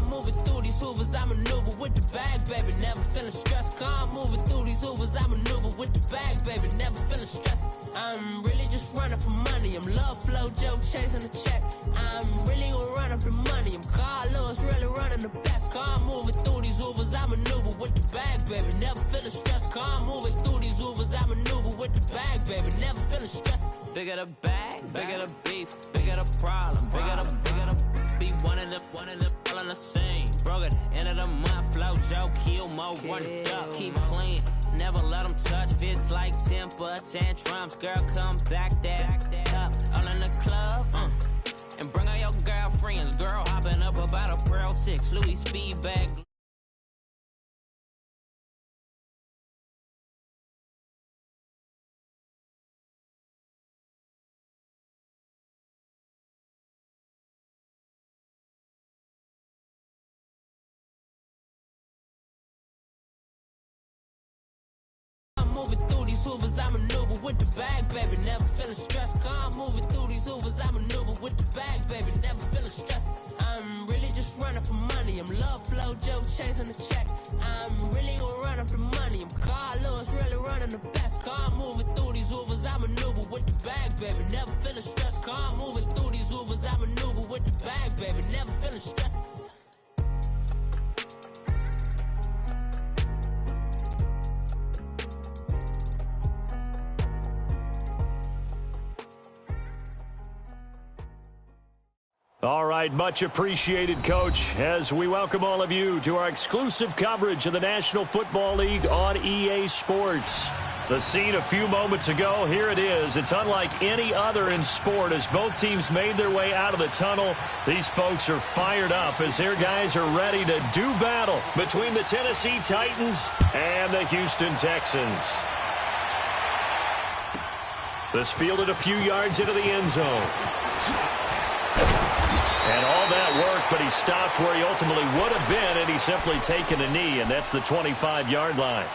I'm moving through these hoovers, I maneuver with the bag, baby. Never feeling stressed. I'm moving through these hoovers, I maneuver with the bag, baby. Never feeling stressed. I'm really just running for money. I'm love flow, joke, chasing the check. I'm really gonna run up the money. I'm Carl Lewis, really running the best. I'm moving through these hoovers, I maneuver with the bag, baby. Never feeling stressed. I'm moving through these hoovers, I maneuver with the bag, baby. Never feeling stressed. Bigger the bag, bigger the beef, bigger the problem, bigger the be one in the all in the same. Broke at the end of the month, flow, joke, kill, mo, run it up, keep clean. Never let them touch, fits like temper tantrums. Girl, come back that up, all in the club, and bring all your girlfriends. Girl, hopping up about a Pearl 6, Louis speed bag. Moving through these hoovers, I maneuver with the bag, baby. Never feeling stressed. I'm moving through these hoovers, I maneuver with the bag, baby. Never feeling stressed. I'm really just running for money. I'm love flow, joke, chasing the check. I'm really gonna run up the money. I'm Carl Lewis, really running the best. I'm moving through these hoovers, I maneuver with the bag, baby. Never feeling stressed. I'm moving through these hoovers, I maneuver with the bag, baby. Never feeling stressed. All right, much appreciated, Coach, as we welcome all of you to our exclusive coverage of the National Football League on EA Sports. The scene a few moments ago, here it is. It's unlike any other in sport as both teams made their way out of the tunnel. These folks are fired up as their guys are ready to do battle between the Tennessee Titans and the Houston Texans. This fielded a few yards into the end zone. And all that work, but he stopped where he ultimately would have been, and he's simply taken a knee, and that's the 25-yard line.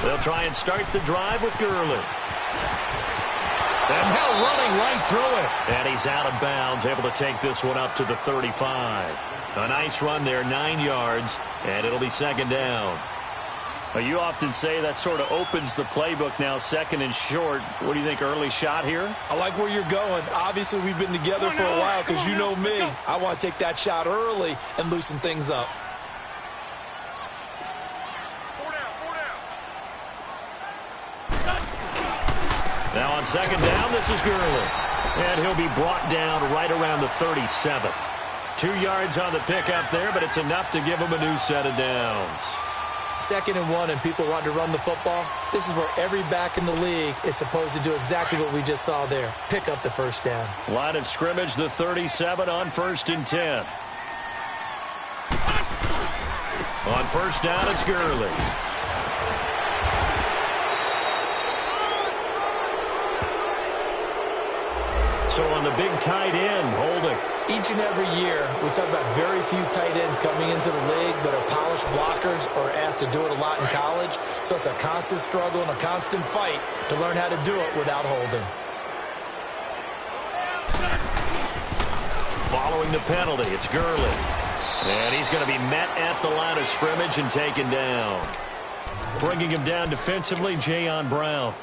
They'll try and start the drive with Gurley. And now running right through it. And he's out of bounds, able to take this one up to the 35. A nice run there, 9 yards, and it'll be second down. Well, you often say that sort of opens the playbook now, second and short. What do you think, early shot here? I like where you're going. Obviously, we've been together for a while because you know me. I want to take that shot early and loosen things up. Now on second down, this is Gurley. And he'll be brought down right around the 37. 2 yards on the pickup there, but it's enough to give him a new set of downs. 2nd and 1 and people want to run the football. This is where every back in the league is supposed to do exactly what we just saw there. Pick up the first down. Line of scrimmage, the 37 on 1st and 10. On first down, it's Gurley. So on the big tight end, holding. Each and every year, we talk about very few tight ends coming into the league that are polished blockers or asked to do it a lot in college. So it's a constant struggle and a constant fight to learn how to do it without holding. Following the penalty, it's Gurley. And he's going to be met at the line of scrimmage and taken down. Bringing him down defensively, Jayon Brown.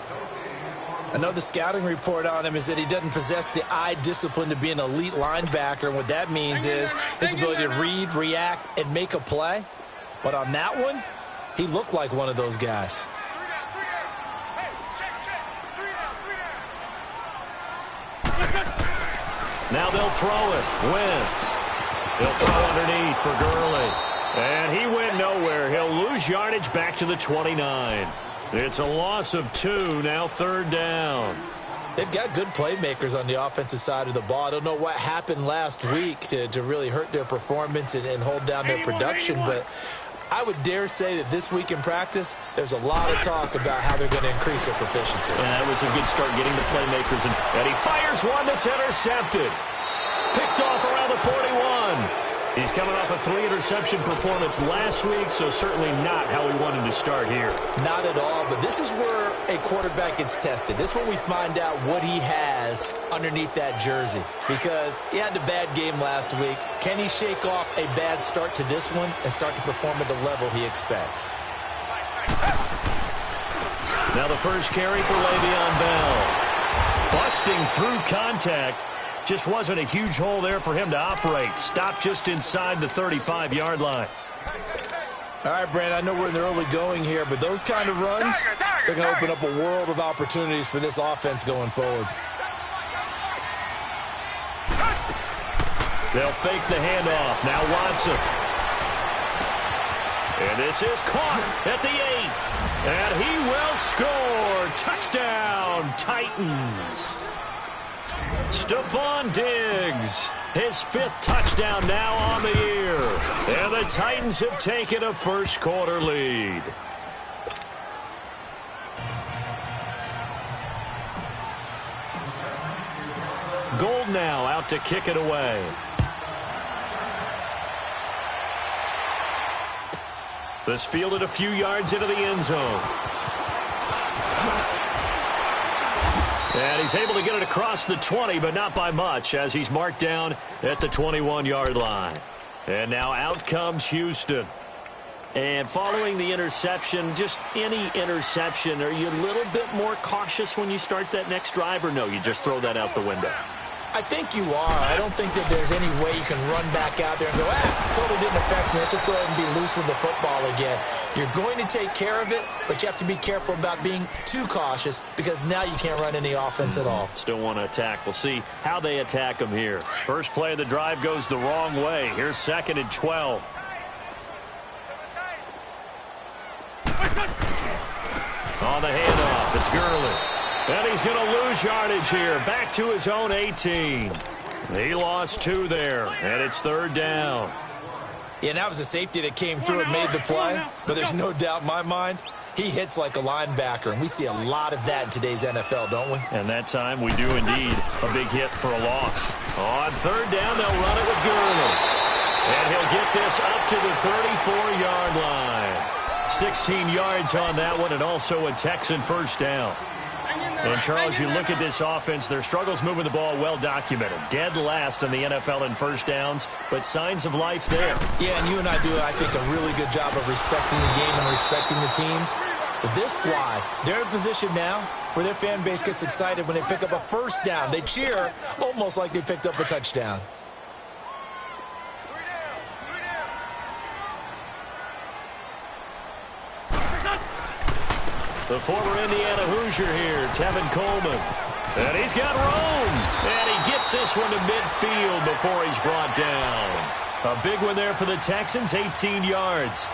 Another scouting report on him is that he doesn't possess the eye discipline to be an elite linebacker. And what that means is his ability to read, react, and make a play. But on that one, he looked like one of those guys. Now they'll throw it. Wentz. He'll throw underneath for Gurley. And he went nowhere. He'll lose yardage back to the 29. It's a loss of 2, now 3rd down. They've got good playmakers on the offensive side of the ball. I don't know what happened last week to really hurt their performance and hold down their production, but I would dare say that this week in practice, there's a lot of talk about how they're going to increase their proficiency. And that was a good start getting the playmakers. And he fires one that's intercepted. Picked off around the 41. He's coming off a 3-interception performance last week, so certainly not how we wanted to start here. Not at all, but this is where a quarterback gets tested. This is where we find out what he has underneath that jersey, because he had a bad game last week. Can he shake off a bad start to this one and start to perform at the level he expects? Now the first carry for Le'Veon Bell. Busting through contact. Just wasn't a huge hole there for him to operate. Stopped just inside the 35-yard line. All right, Brandon, I know we're in the early going here, but those kind of runs, they're going to open up a world of opportunities for this offense going forward. They'll fake the handoff. Now Watson. And this is caught at the 8th. And he will score. Touchdown, Titans. Stephon Diggs, his 5th touchdown now on the year. And the Titans have taken a first-quarter lead. Gold now out to kick it away. This fielded a few yards into the end zone. And he's able to get it across the 20, but not by much, as he's marked down at the 21-yard line. And now out comes Houston. And following the interception, just any interception, are you a little bit more cautious when you start that next drive, or no, you just throw that out the window? I think you are. I don't think that there's any way you can run back out there and go, totally didn't affect me. Let's just go ahead and be loose with the football again. You're going to take care of it, but you have to be careful about being too cautious, because now you can't run any offense at all. Still want to attack. We'll see how they attack them here. First play of the drive goes the wrong way. Here's 2nd and 12. On the handoff, it's Gurley. And he's going to lose yardage here. Back to his own 18. He lost 2 there, and it's 3rd down. Yeah, and that was a safety that came through and made the play. But there's no doubt in my mind, he hits like a linebacker. And we see a lot of that in today's NFL, don't we? And that time we do indeed a big hit for a loss. On 3rd down, they'll run it with Gurley. And he'll get this up to the 34-yard line. 16 yards on that one, and also a Texan first down. And, Charles, you look at this offense, their struggles moving the ball well documented. Dead last in the NFL in first downs, but signs of life there. Yeah, and you and I do, I think, a really good job of respecting the game and respecting the teams. But this squad, they're in a position now where their fan base gets excited when they pick up a first down. They cheer almost like they picked up a touchdown. The former Indiana Hoosier here, Tevin Coleman. And he's got room. And he gets this one to midfield before he's brought down. A big one there for the Texans, 18 yards.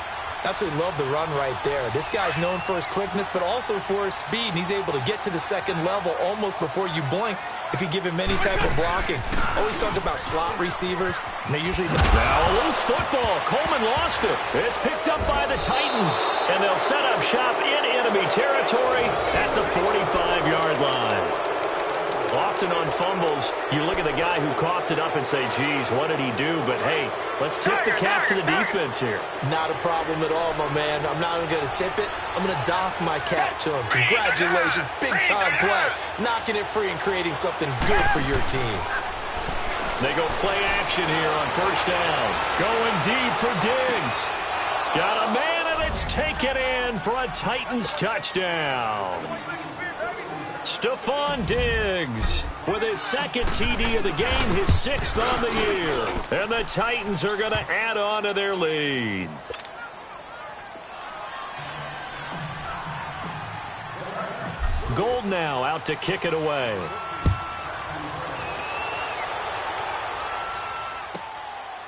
Absolutely love the run right there. This guy's known for his quickness, but also for his speed. And he's able to get to the second level almost before you blink if you give him any type of blocking. Always talk about slot receivers, and they're usually... Now a loose football. Coleman lost it. It's picked up by the Titans, and they'll set up shop in enemy territory at the 45-yard line. Often on fumbles, you look at the guy who coughed it up and say, geez, what did he do? But, hey, let's tip the cap to the defense here. Not a problem at all, my man. I'm not even going to tip it. I'm going to doff my cap to him. Congratulations. Big-time play. Knocking it free and creating something good for your team. They go play action here on first down. Going deep for Diggs. Got a man, and it's taken in for a Titans touchdown. Stephon Diggs with his 2nd TD of the game, his 6th on the year. And the Titans are going to add on to their lead. Gold now out to kick it away.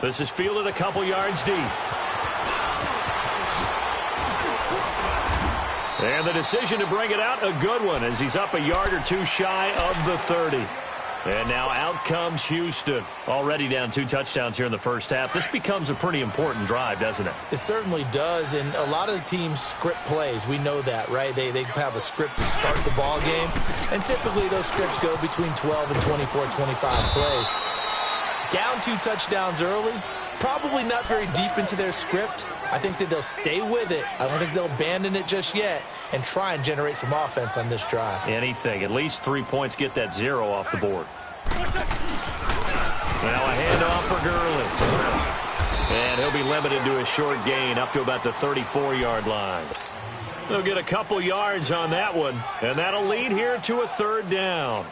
This is fielded a couple yards deep. And the decision to bring it out, a good one, as he's up a yard or 2 shy of the 30. And now out comes Houston. Already down 2 touchdowns here in the first half. This becomes a pretty important drive, doesn't it? It certainly does, and a lot of the teams script plays. We know that, right? They have a script to start the ball game, and typically those scripts go between 12 and 24, 25 plays. Down 2 touchdowns early, probably not very deep into their script. I think that they'll stay with it. I don't think they'll abandon it just yet and try and generate some offense on this drive. Anything. At least 3 points, get that 0 off the board. Now a handoff for Gurley. And he'll be limited to a short gain up to about the 34-yard line. They'll get a couple yards on that one, and that'll lead here to a 3rd down.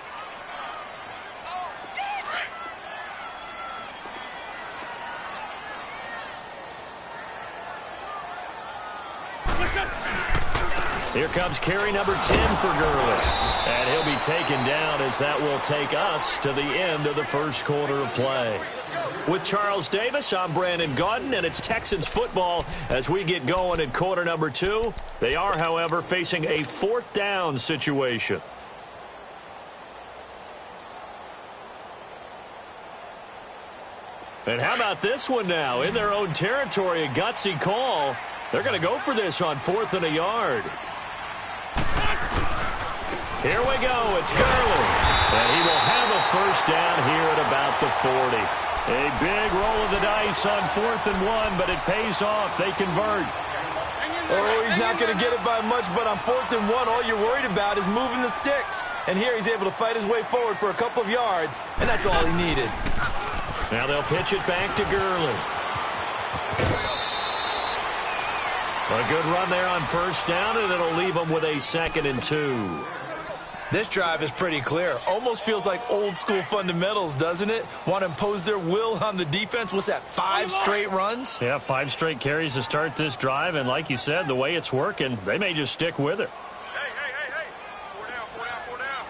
Here comes carry number 10 for Gurley. And he'll be taken down as that will take us to the end of the first quarter of play. With Charles Davis, I'm Brandon Gaudin, and it's Texans football as we get going in quarter number 2. They are, however, facing a 4th down situation. And how about this one now? In their own territory, a gutsy call. They're going to go for this on 4th and a yard. Here we go. It's Gurley. And he will have a first down here at about the 40. A big roll of the dice on 4th and 1, but it pays off. They convert. Oh, he's not going to get it by much, but on 4th and 1, all you're worried about is moving the sticks. And here he's able to fight his way forward for a couple of yards, and that's all he needed. Now they'll pitch it back to Gurley. A good run there on first down, and it'll leave them with a 2nd and 2. This drive is pretty clear. Almost feels like old school fundamentals, doesn't it? Want to impose their will on the defense. What's that, 5 straight runs? Yeah, 5 straight carries to start this drive, and like you said, the way it's working, they may just stick with it. Hey. 4 down.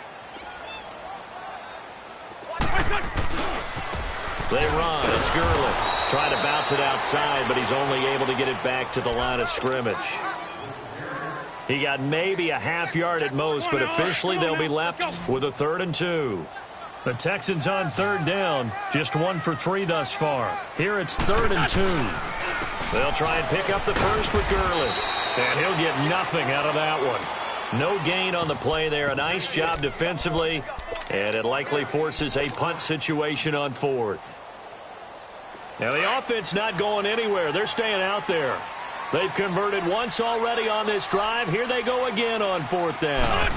They run. It's Gurley. Trying to bounce it outside, but he's only able to get it back to the line of scrimmage. He got maybe a half yard at most, but officially they'll be left with a 3rd and 2. The Texans on 3rd down, just 1 for 3 thus far. Here it's 3rd and 2. They'll try and pick up the first with Gurley, and he'll get nothing out of that one. No gain on the play there. A nice job defensively, and it likely forces a punt situation on 4th. Now the offense not going anywhere. They're staying out there. They've converted once already on this drive. Here they go again on 4th down.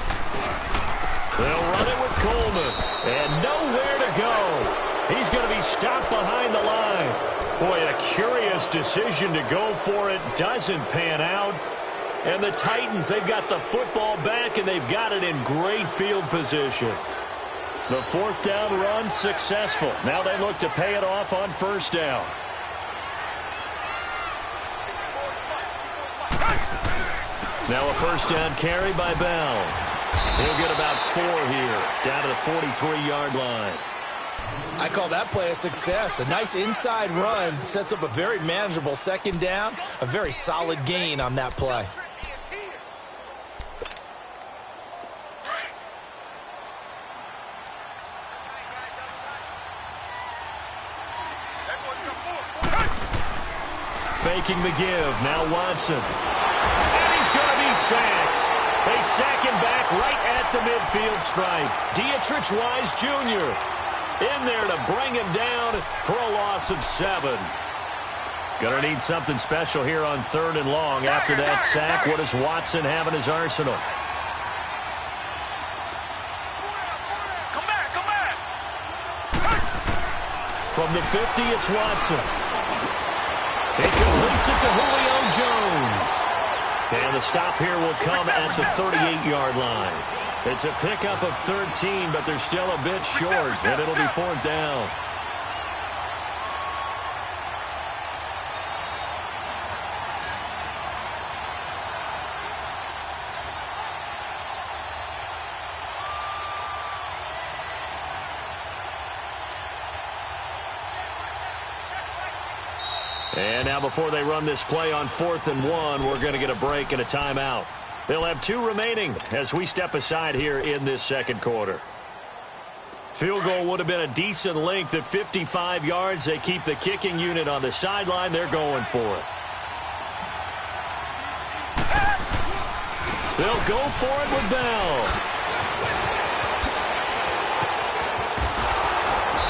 They'll run it with Coleman. And nowhere to go. He's going to be stopped behind the line. Boy, a curious decision to go for it. Doesn't pan out. And the Titans, they've got the football back, and they've got it in great field position. The 4th down run successful. Now they look to pay it off on first down. Now a first down carry by Bell. He'll get about 4 here, down to the 43-yard line. I call that play a success. A nice inside run sets up a very manageable 2nd down. A very solid gain on that play. Faking the give. Now Watson. And he's going to be sacked. They sack him back right at the midfield stripe. Dietrich Wise Jr. in there to bring him down for a loss of 7. Going to need something special here on 3rd and long. After that sack, what does Watson have in his arsenal? Come back. From the 50, it's Watson. He completes it to Julio Jones. And the stop here will come at the 38-yard line. It's a pickup of 13, but they're still a bit short, and it'll be 4th down. And now before they run this play on 4th and 1, we're going to get a break and a timeout. They'll have 2 remaining as we step aside here in this 2nd quarter. Field goal would have been a decent length at 55 yards. They keep the kicking unit on the sideline. They're going for it. They'll go for it with Bell.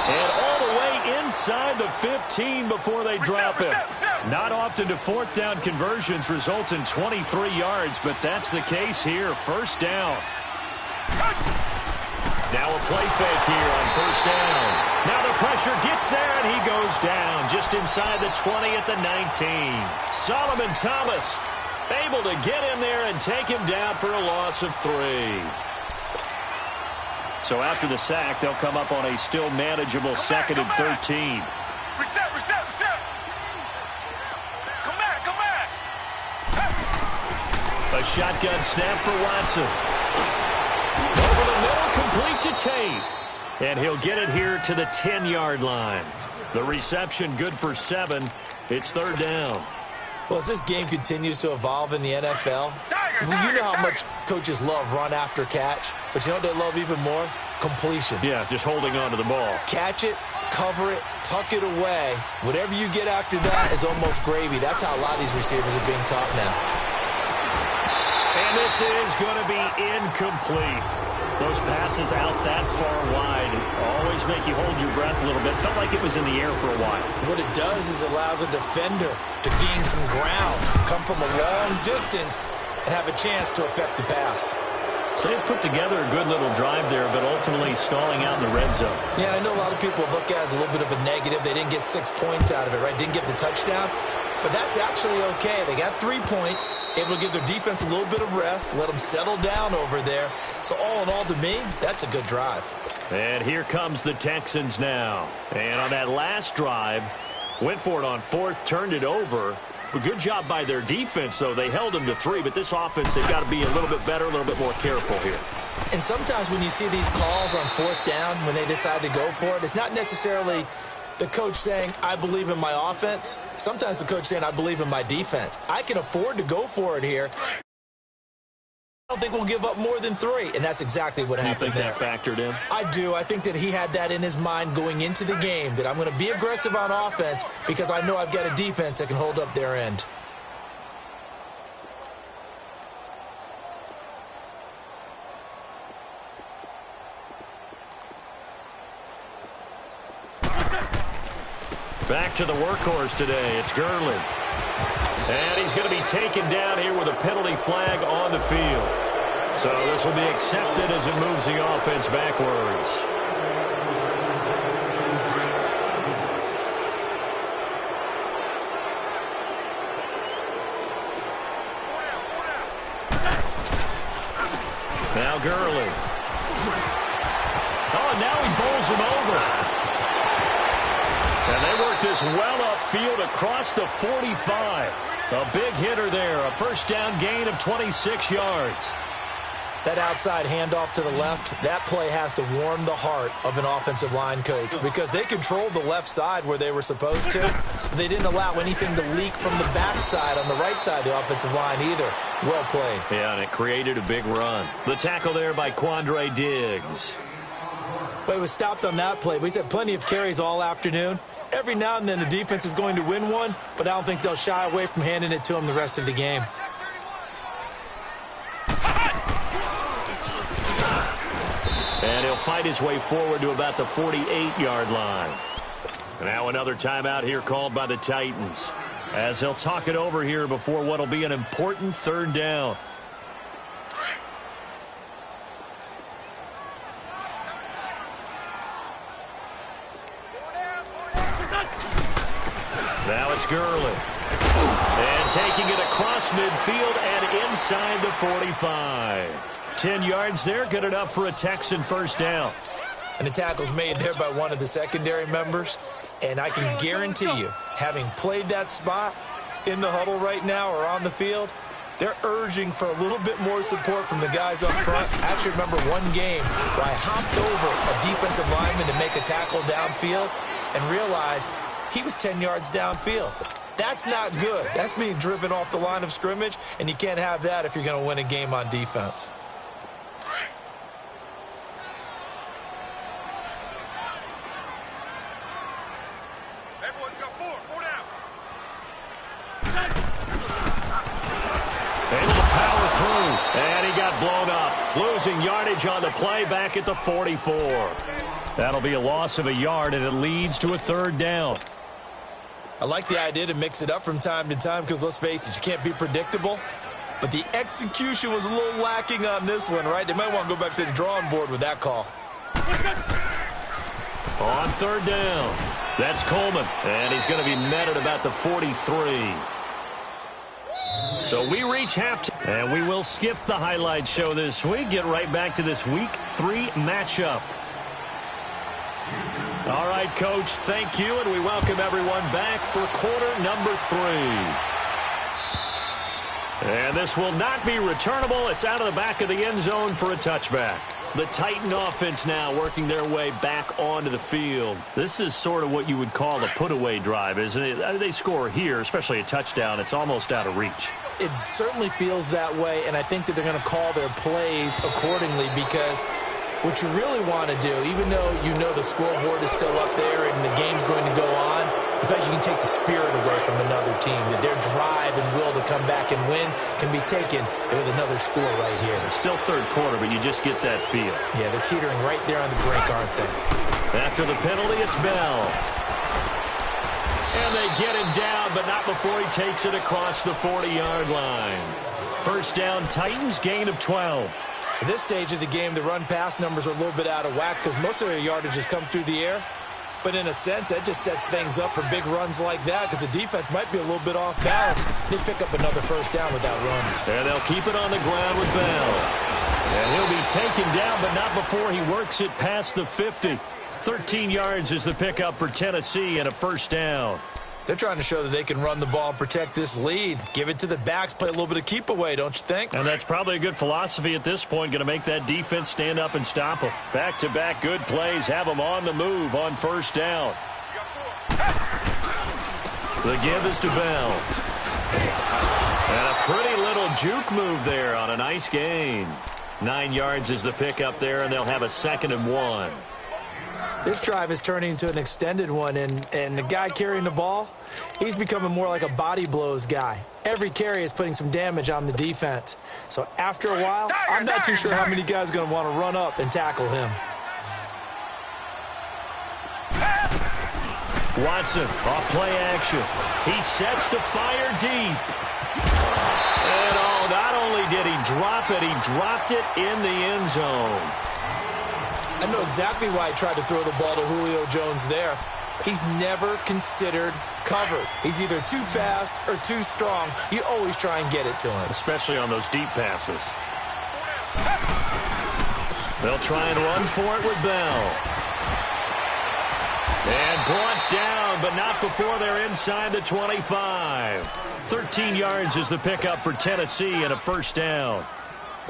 And all the way inside the 15 before they drop him. Not often do fourth down conversions result in 23 yards, but that's the case here. First down. Now a play fake here on first down. Now the pressure gets there, and he goes down just inside the 20 at the 19. Solomon Thomas able to get in there and take him down for a loss of 3. So after the sack, they'll come up on a still manageable second and 13. Reset. Come back. A shotgun snap for Watson. Over the middle, complete to Tate. And he'll get it here to the 10-yard line. The reception good for 7. It's third down. Well, as this game continues to evolve in the NFL, you know how much coaches love run after catch, but you know what they love even more? Completion. Yeah, just holding on to the ball. Catch it, cover it, tuck it away. Whatever you get after that is almost gravy. That's how a lot of these receivers are being taught now. And this is going to be incomplete. Those passes out that far wide always make you hold your breath a little bit. Felt like it was in the air for a while. What it does is allows a defender to gain some ground, come from a long distance, and have a chance to affect the pass. So they put together a good little drive there, but ultimately stalling out in the red zone. Yeah, I know a lot of people look at it as a little bit of a negative. They didn't get 6 points out of it, right? Didn't get the touchdown. But that's actually okay. They got 3 points, able to give their defense a little bit of rest, let them settle down over there. So all in all, to me, that's a good drive. And here comes the Texans now. And on that last drive, went for it on fourth, turned it over. But good job by their defense, though. They held them to 3, but this offense, they've got to be a little bit better, a little bit more careful here. And sometimes when you see these calls on fourth down, when they decide to go for it, it's not necessarily the coach saying, I believe in my offense. Sometimes the coach saying, I believe in my defense. I can afford to go for it here. I don't think we'll give up more than 3, and that's exactly what happened there. You think that factored in? I do. I think that he had that in his mind going into the game, that I'm going to be aggressive on offense because I know I've got a defense that can hold up their end. Back to the workhorse today. It's Gurley. And he's going to be taken down here with a penalty flag on the field. So this will be accepted as it moves the offense backwards. Now Gurley. Oh, and now he bowls him over. And they work this well upfield across the 45. A big hitter there. A first down gain of 26 yards. That outside handoff to the left, that play has to warm the heart of an offensive line coach because they controlled the left side where they were supposed to. They didn't allow anything to leak from the backside on the right side of the offensive line either. Well played. Yeah, and it created a big run. The tackle there by Quandre Diggs. But it was stopped on that play. But he's had plenty of carries all afternoon. Every now and then the defense is going to win one, but I don't think they'll shy away from handing it to him the rest of the game. And he'll fight his way forward to about the 48-yard line. Now another timeout here called by the Titans, as they'll talk it over here before what will be an important third down. Now it's Gurley. And taking it across midfield and inside the 45. 10 yards there, good enough for a Texan first down. And the tackle's made there by one of the secondary members. And I can guarantee you, having played that spot in the huddle right now or on the field, they're urging for a little bit more support from the guys up front. I actually remember one game where I hopped over a defensive lineman to make a tackle downfield and realized he was 10 yards downfield. That's not good. That's being driven off the line of scrimmage, and you can't have that if you're going to win a game on defense. Everyone's got 4 down. Able to power through, and he got blown up. Losing yardage on the play back at the 44. That'll be a loss of a yard, and it leads to a third down. I like the idea to mix it up from time to time because, let's face it, you can't be predictable. But the execution was a little lacking on this one, right? They might want to go back to the drawing board with that call. On third down, that's Coleman, and he's going to be met at about the 43. So we reach halftime, and we will skip the highlight show this week. Get right back to this Week 3 matchup. All right, Coach, thank you, and we welcome everyone back for quarter number 3. And this will not be returnable. It's out of the back of the end zone for a touchback. The Titan offense now working their way back onto the field. This is sort of what you would call a put-away drive, isn't it? They score here, especially a touchdown. It's almost out of reach. It certainly feels that way, and I think that they're going to call their plays accordingly because what you really want to do, even though you know the scoreboard is still up there and the game's going to go on, in fact, you can take the spirit away from another team, that their drive and will to come back and win can be taken with another score right here. It's still third quarter, but you just get that feel. Yeah, they're teetering right there on the brink, aren't they? After the penalty, it's Bell. And they get him down, but not before he takes it across the 40-yard line. First down, Titans, gain of 12. At this stage of the game, the run-pass numbers are a little bit out of whack because most of their yardage has come through the air. But in a sense, that just sets things up for big runs like that because the defense might be a little bit off balance. They pick up another first down with that run. And they'll keep it on the ground with Bell. And he'll be taken down, but not before he works it past the 50. 13 yards is the pickup for Tennessee and a first down. They're trying to show that they can run the ball and protect this lead. Give it to the backs, play a little bit of keep away, don't you think? And that's probably a good philosophy at this point, going to make that defense stand up and stop them. Back-to-back good plays, have them on the move on first down. The give is to Bell. And a pretty little juke move there on a nice gain. 9 yards is the pickup there, and they'll have a 2nd and 1. This drive is turning into an extended one, and the guy carrying the ball, he's becoming more like a body blows guy. Every carry is putting some damage on the defense. So after a while, I'm not too sure how many guys are going to want to run up and tackle him. Watson, off play action. He sets to fire deep. And not only did he drop it, he dropped it in the end zone. I know exactly why he tried to throw the ball to Julio Jones there. He's never considered covered. He's either too fast or too strong. You always try and get it to him. Especially on those deep passes. They'll try and run for it with Bell. And brought down, but not before they're inside the 25. 13 yards is the pickup for Tennessee and a first down.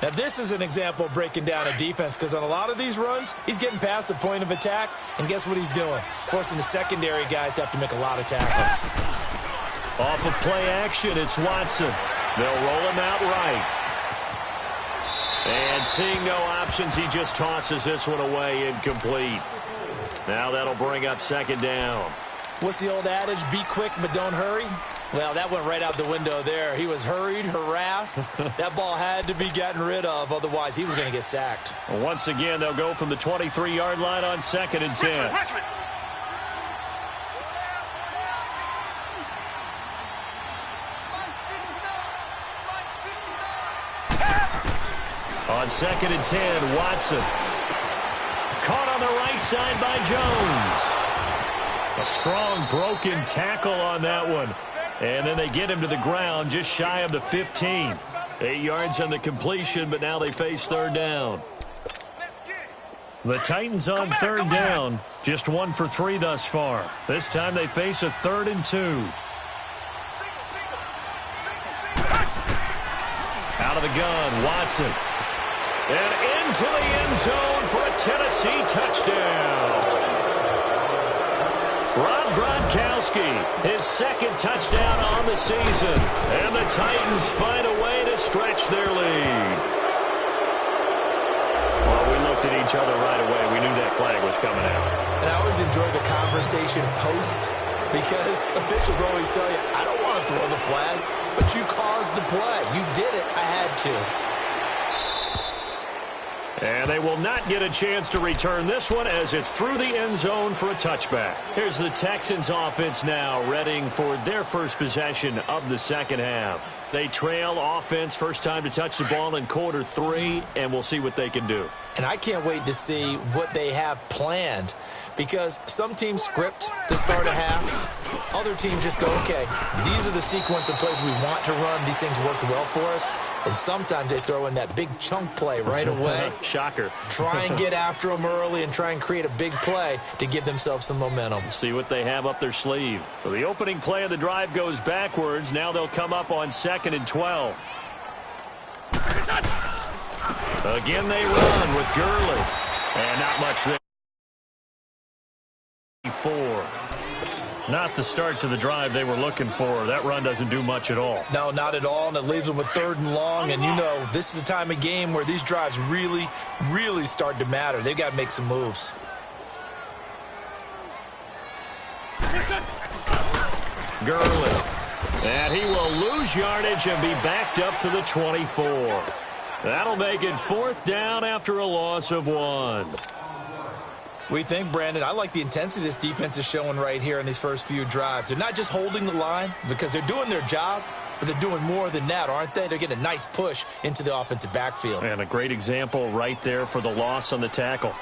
Now, this is an example of breaking down a defense because on a lot of these runs, he's getting past the point of attack, and guess what he's doing? Forcing the secondary guys to have to make a lot of tackles. Off of play action, it's Watson. They'll roll him out right. And seeing no options, he just tosses this one away incomplete. Now that'll bring up 2nd down. What's the old adage? Be quick, but don't hurry? Well, that went right out the window there. He was hurried, harassed. That ball had to be gotten rid of, otherwise he was going to get sacked. Well, once again, they'll go from the 23-yard line on 2nd and 10. Richmond. On 2nd and 10, Watson. Caught on the right side by Jones. A strong broken tackle on that one. And then they get him to the ground just shy of the 15. 8 yards on the completion, but now they face third down. The Titans on third down, just 1 for 3 thus far. This time they face a 3rd and 2. Out of the gun, Watson. And into the end zone for a Tennessee touchdown. Rob Gronkowski, his 2nd touchdown on the season. And the Titans find a way to stretch their lead. Well, we looked at each other right away. We knew that flag was coming out. And I always enjoy the conversation post because officials always tell you, I don't want to throw the flag, but you caused the play. You did it. I had to. And they will not get a chance to return this one as it's through the end zone for a touchback. Here's the Texans offense now, readying for their first possession of the second half. They trail offense, first time to touch the ball in quarter 3, and we'll see what they can do. And I can't wait to see what they have planned, because some teams script to start a half. Other teams just go, okay, these are the sequence of plays we want to run. These things worked well for us. And sometimes they throw in that big chunk play right away. Shocker. Try and get after them early and try and create a big play to give themselves some momentum. See what they have up their sleeve. So the opening play of the drive goes backwards. Now they'll come up on 2nd and 12. Again they run with Gurley. And not much there. 4. Not the start to the drive they were looking for. That run doesn't do much at all. No, not at all, and it leaves them with 3rd and long. And, you know, this is the time of game where these drives really, really start to matter. They've got to make some moves. Gurley. And he will lose yardage and be backed up to the 24. That'll make it 4th down after a loss of 1. We think, Brandon, I like the intensity this defense is showing right here in these first few drives. They're not just holding the line because they're doing their job, but they're doing more than that, aren't they? They're getting a nice push into the offensive backfield. And a great example right there for the loss on the tackle.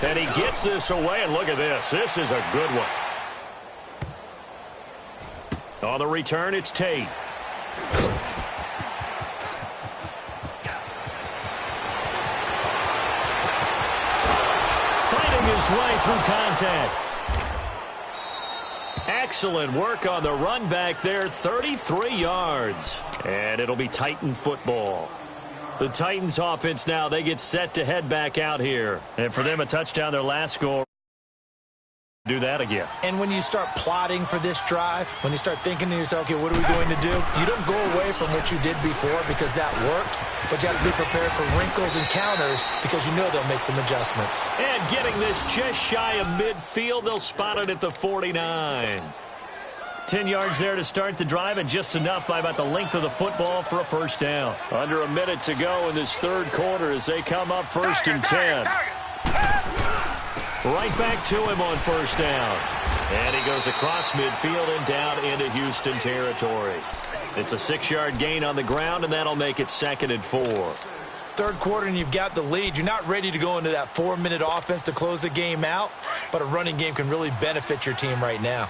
And he gets this away, and look at this. This is a good one. On the return, it's Tate. Fighting his way through contact. Excellent work on the run back there, 33 yards. And it'll be Titan football. The Titans offense now, they get set to head back out here. And for them, a touchdown, their last goal. Do that again. And when you start plotting for this drive, when you start thinking to yourself, okay, what are we going to do? You don't go away from what you did before because that worked, but you have to be prepared for wrinkles and counters because you know they'll make some adjustments. And getting this just shy of midfield, they'll spot it at the 49. 10 yards there to start the drive, and just enough by about the length of the football for a first down. Under a minute to go in this 3rd quarter as they come up 1st and 10. Right back to him on 1st down. And he goes across midfield and down into Houston territory. It's a 6-yard gain on the ground, and that'll make it 2nd and 4. 3rd quarter, and you've got the lead. You're not ready to go into that 4-minute offense to close the game out, but a running game can really benefit your team right now.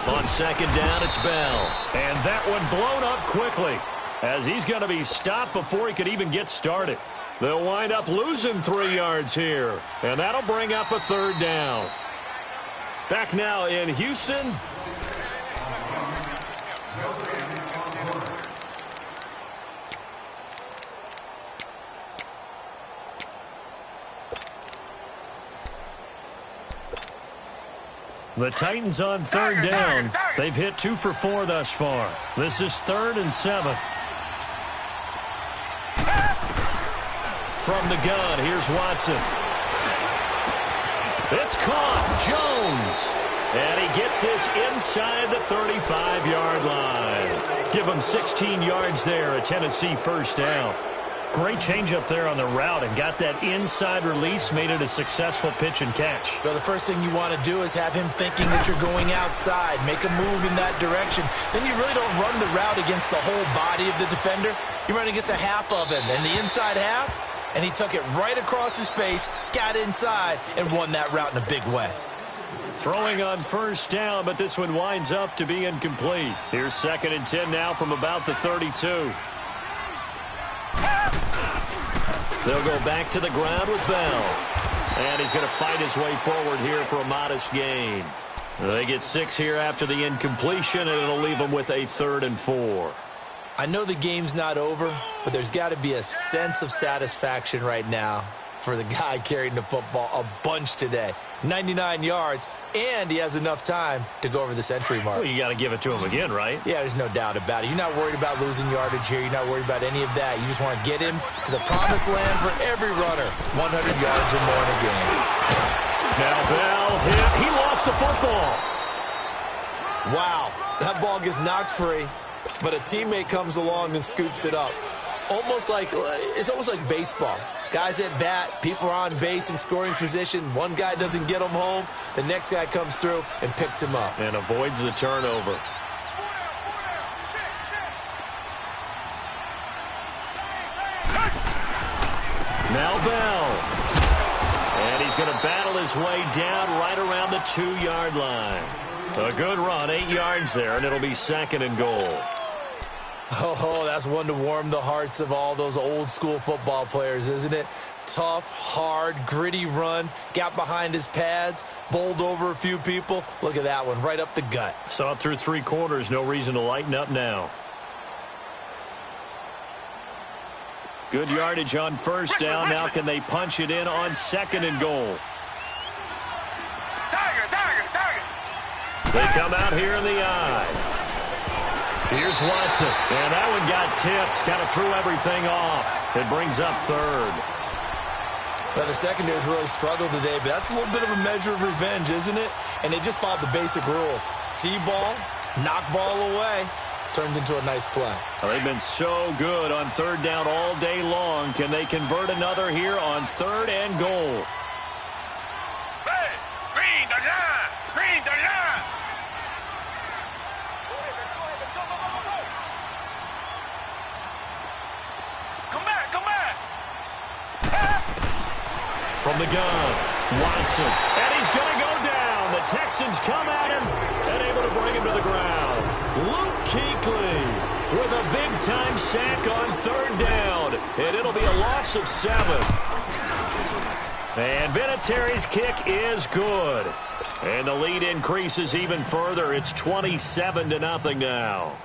On 2nd down, it's Bell. And that one blown up quickly as he's going to be stopped before he could even get started. They'll wind up losing 3 yards here, and that'll bring up a 3rd down. Back now in Houston. The Titans on 3rd down. They've hit 2 for 4 thus far. This is 3rd and 7. From the gun, here's Watson. It's caught. Jones. And he gets this inside the 35-yard line. Give him 16 yards there, a Tennessee 1st down. Great change up there on the route and got that inside release, made it a successful pitch and catch. Well, the first thing you want to do is have him thinking that you're going outside, make a move in that direction. Then you really don't run the route against the whole body of the defender. You run against a half of him, and the inside half, and he took it right across his face, got inside, and won that route in a big way. Throwing on 1st down, but this one winds up to be incomplete. Here's 2nd and 10 now from about the 32. They'll go back to the ground with Bell. And he's going to fight his way forward here for a modest gain. They get 6 here after the incompletion, and it'll leave them with a 3rd and 4. I know the game's not over, but there's got to be a sense of satisfaction right now for the guy carrying the football a bunch today. 99 yards, and he has enough time to go over the century mark. Well, you got to give it to him again, right? Yeah, there's no doubt about it. You're not worried about losing yardage here. You're not worried about any of that. You just want to get him to the promised land for every runner. 100 yards or more in a game. Now Bell hit. He lost the football. Wow, that ball gets knocked free, but a teammate comes along and scoops it up. It's almost like baseball. Guys at bat, people are on base in scoring position. One guy doesn't get him home. The next guy comes through and picks him up. And avoids the turnover. Now Bell. And he's going to battle his way down right around the 2-yard line. A good run, 8 yards there, and it'll be 2nd and goal. Oh, that's one to warm the hearts of all those old-school football players, isn't it? Tough, hard, gritty run, got behind his pads, bowled over a few people. Look at that one, right up the gut. Saw it through 3 quarters, no reason to lighten up now. Good yardage on first down. Now can they punch it in on 2nd and goal? They come out here in the eye. Here's Watson, and that one got tipped, kind of threw everything off. It brings up 3rd. Well, the secondary's really struggled today, but that's a little bit of a measure of revenge, isn't it? And they just followed the basic rules. See ball, knock ball away, turns into a nice play. Well, they've been so good on 3rd down all day long. Can they convert another here on 3rd and goal? Hey, green the line! Green the line! Come back, come back! From the gun, Watson, and he's going to go down. The Texans come at him and able to bring him to the ground. Luke Kuechly with a big-time sack on 3rd down, and it'll be a loss of 7. And Vinatieri's kick is good. And the lead increases even further. It's 27-0 now.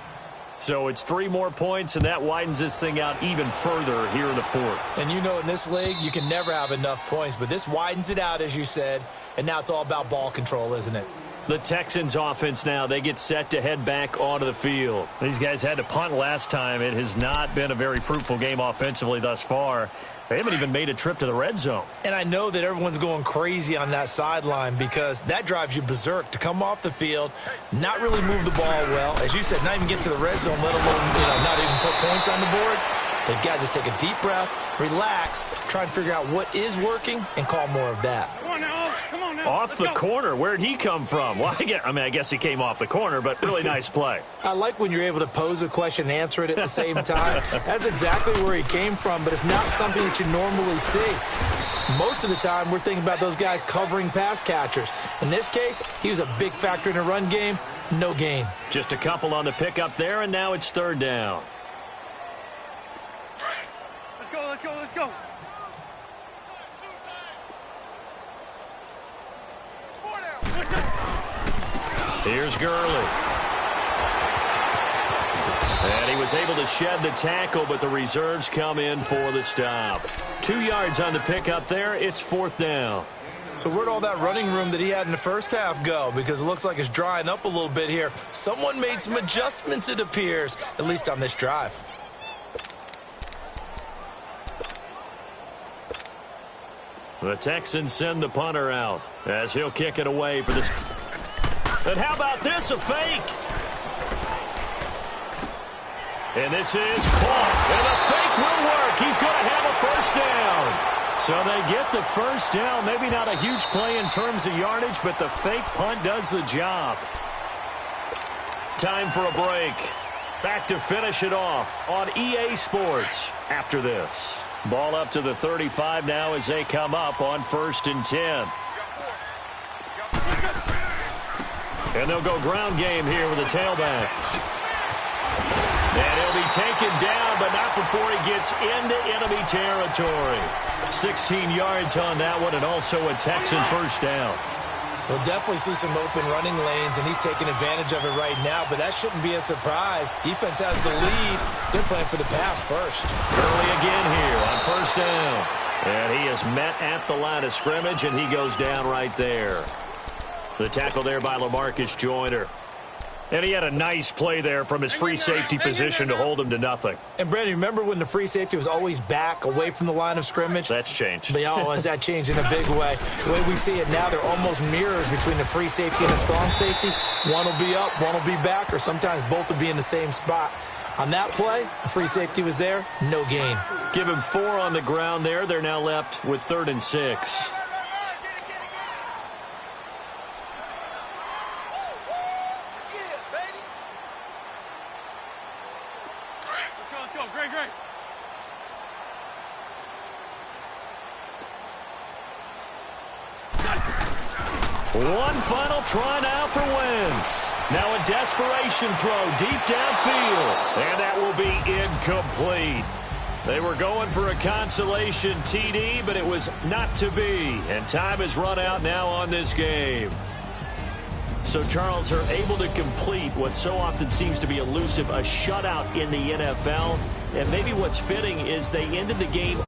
So it's 3 more points, and that widens this thing out even further here in the 4th. And you know in this league, you can never have enough points, but this widens it out, as you said, and now it's all about ball control, isn't it? The Texans offense now, they get set to head back onto the field. These guys had to punt last time. It has not been a very fruitful game offensively thus far. They haven't even made a trip to the red zone. And I know that everyone's going crazy on that sideline because that drives you berserk to come off the field, not really move the ball well. As you said, not even get to the red zone, let alone, not even put points on the board. They've got to just take a deep breath, relax, try and figure out what is working, and call more of that. Come on now, come on now. Off the corner, where'd he come from? Well, I guess he came off the corner, but really nice play. I like when you're able to pose a question and answer it at the same time. That's exactly where he came from, but it's not something that you normally see. Most of the time, we're thinking about those guys covering pass catchers. In this case, he was a big factor in the run game. No gain. Just a couple on the pickup there, and now it's 3rd down. Let's go, let's go, let's go. Here's Gurley. And he was able to shed the tackle, but the reserves come in for the stop. 2 yards on the pickup there. It's 4th down. So where'd all that running room that he had in the first half go? Because it looks like it's drying up a little bit here. Someone made some adjustments, it appears, at least on this drive. The Texans send the punter out as he'll kick it away for this. And how about this, a fake? And this is caught. And the fake will work. He's going to have a 1st down. So they get the 1st down. Maybe not a huge play in terms of yardage, but the fake punt does the job. Time for a break. Back to finish it off on EA Sports after this. Ball up to the 35 now as they come up on 1st and 10. And they'll go ground game here with a tailback. And he'll be taken down, but not before he gets into enemy territory. 16 yards on that one, and also a Texan 1st down. We'll definitely see some open running lanes, and he's taking advantage of it right now, but that shouldn't be a surprise. Defense has the lead. They're playing for the pass first. Early again here on 1st down. And he is met at the line of scrimmage, and he goes down right there. The tackle there by LaMarcus Joyner. And he had a nice play there from his free safety position to hold him to nothing. And, Brandon, remember when the free safety was always back away from the line of scrimmage? That's changed. But, has that changed in a big way? The way we see it now, they're almost mirrors between the free safety and the strong safety. One will be up, one will be back, or sometimes both will be in the same spot. On that play, the free safety was there, no gain. Give him 4 on the ground there. They're now left with 3rd and 6. One final try now for Wentz. Now a desperation throw deep downfield. And that will be incomplete. They were going for a consolation TD, but it was not to be. And time has run out now on this game. So, Charles, are able to complete what so often seems to be elusive, a shutout in the NFL. And maybe what's fitting is they ended the game